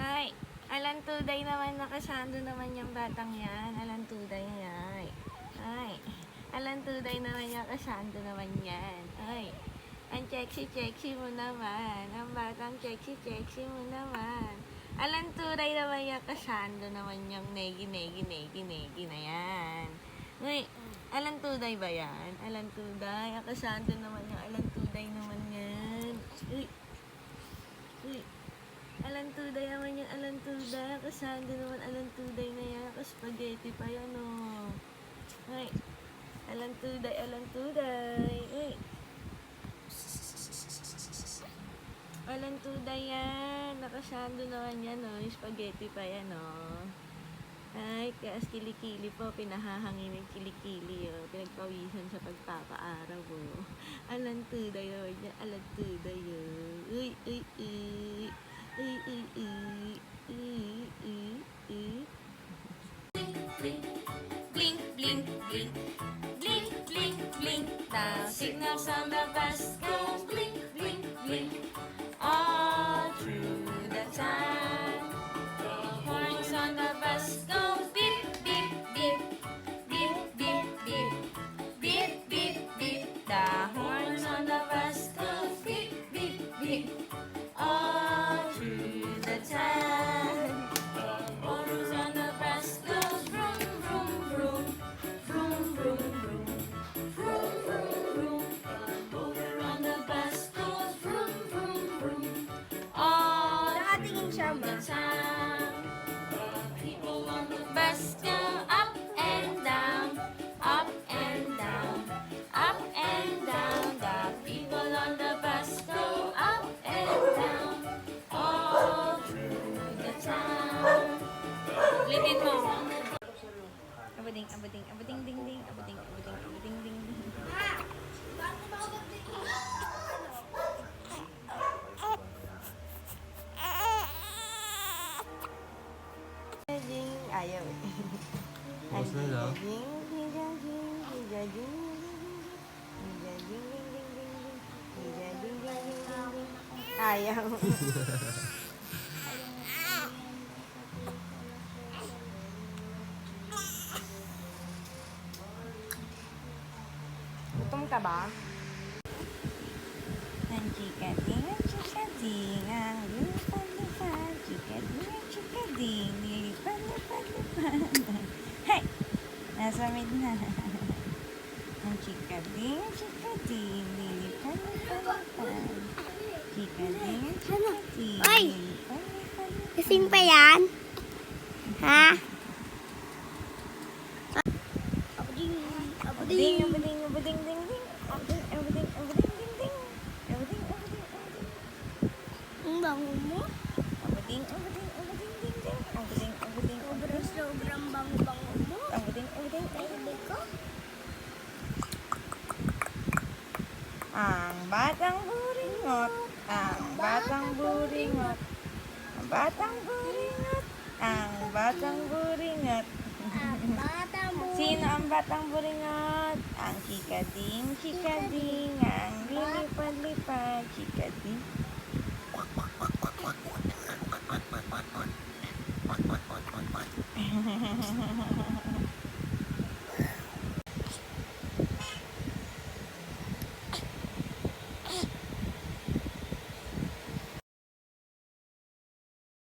Ay, alan tuday naman, nakasando naman yung batang yan. Alan tuday yan. Ay, alan tuday naman yung kasando naman yan. Ay, ang sexy mo naman. Ang batang sexy mo naman. Alan tuday naman yung kasando naman yung negi na yan. Uy, alan tuday ba yan? Alan tuday, ang kasando naman yung alan tuday naman yan. Uy, uy. Alan tuday naman yung alan tuday. Kasando naman alan tuday na yan. Spaghetti pa yan, oh. Ay, alan tuday. Ay. Alan tuday yan. Nakasando naman yan, oh. Spaghetti pa yan, oh. Ay, kaya kilikili po. Pinahahangin yung kilikili, oh. Pinagpawisan sa pagpapaaraw, oh. Alan tuday naman yan. Alan tuday, oh. Uy. Blink. The signals on the bus go blink. All through the town. The horns on the bus go beep. The horns on the bus go beep. All through the town. The motors on the bus go vroom. The motor on the bus goes vroom. All through the town. The people on the bus go up and down. The people on the bus go up and down. All through the town. Litin mo. Abading, ding. Ayaw eh. Tapos na lang. Ayaw. Gutom ka ba? Ang chika-ding, ang lipad-lipad, chika-ding, lipad-lipad. Hey! Nasa mid na. Ang chika-ding, lipad-lipad. Chika-ding, Oy! Kasing pa yan? Ha? Abading. Ang bango mo? Abading. Sobrang bango-bango mo. Abading. Sabi ko? Ang batang buringot. Sino ang batang buringot? Ang chika-ding, ang lilipad-lipad, chika-ding.